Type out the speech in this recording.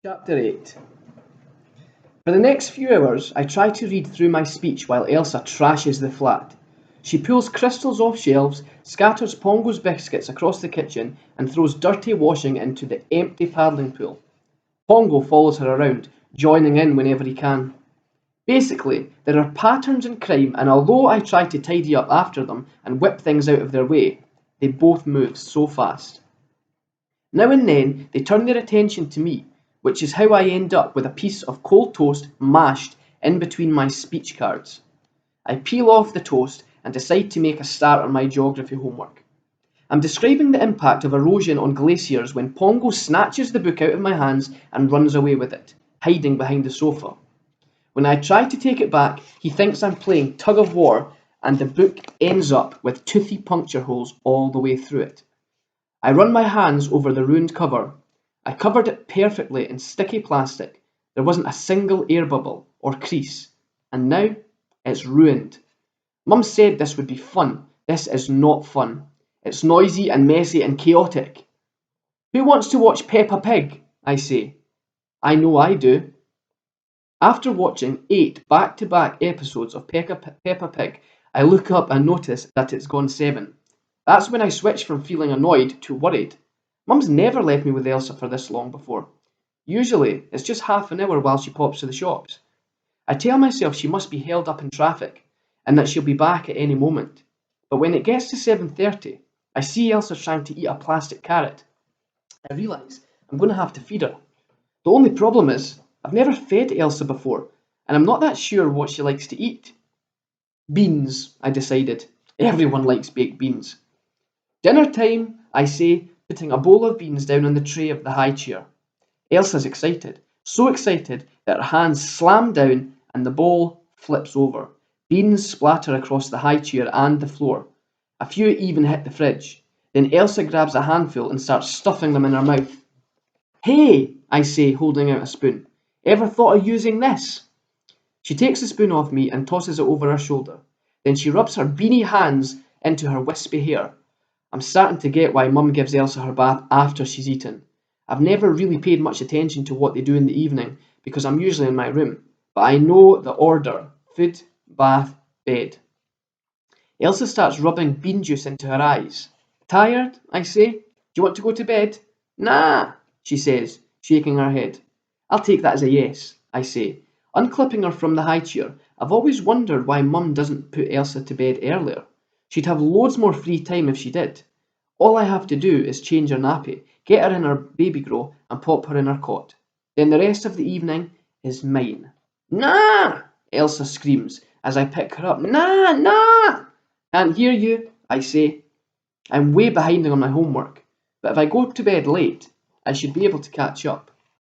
Chapter 8. For the next few hours, I try to read through my speech while Elsa trashes the flat. She pulls crystals off shelves, scatters Pongo's biscuits across the kitchen, and throws dirty washing into the empty paddling pool. Pongo follows her around, joining in whenever he can. Basically, there are patterns in crime, and although I try to tidy up after them and whip things out of their way, they both move so fast. Now and then they turn their attention to me, which is how I end up with a piece of cold toast mashed in between my speech cards. I peel off the toast and decide to make a start on my geography homework. I'm describing the impact of erosion on glaciers when Pongo snatches the book out of my hands and runs away with it, hiding behind the sofa. When I try to take it back, he thinks I'm playing tug of war, and the book ends up with toothy puncture holes all the way through it. I run my hands over the ruined cover. I covered it perfectly in sticky plastic. There wasn't a single air bubble or crease. And now it's ruined. Mum said this would be fun. This is not fun. It's noisy and messy and chaotic. Who wants to watch Peppa Pig? I say. I know I do. After watching 8 back-to-back episodes of Peppa Pig, I look up and notice that it's gone 7. That's when I switch from feeling annoyed to worried. Mum's never left me with Elsa for this long before. Usually, it's just half an hour while she pops to the shops. I tell myself she must be held up in traffic, and that she'll be back at any moment. But when it gets to 7:30, I see Elsa trying to eat a plastic carrot. I realise I'm going to have to feed her. The only problem is, I've never fed Elsa before, and I'm not that sure what she likes to eat. Beans, I decided. Everyone likes baked beans. Dinner time, I say, putting a bowl of beans down on the tray of the high chair. Elsa's excited, so excited that her hands slam down and the bowl flips over. Beans splatter across the high chair and the floor. A few even hit the fridge. Then Elsa grabs a handful and starts stuffing them in her mouth. Hey, I say, holding out a spoon. Ever thought of using this? She takes the spoon off me and tosses it over her shoulder. Then she rubs her beanie hands into her wispy hair. I'm starting to get why Mum gives Elsa her bath after she's eaten. I've never really paid much attention to what they do in the evening because I'm usually in my room, but I know the order: food, bath, bed. Elsa starts rubbing bean juice into her eyes. Tired? I say. Do you want to go to bed? Nah, she says, shaking her head. I'll take that as a yes, I say. Unclipping her from the high chair, I've always wondered why Mum doesn't put Elsa to bed earlier. She'd have loads more free time if she did. All I have to do is change her nappy, get her in her baby grow, and pop her in her cot. Then the rest of the evening is mine. Nah! Elsa screams as I pick her up. Nah, nah! Can't hear you, I say. I'm way behind on my homework, but if I go to bed late, I should be able to catch up.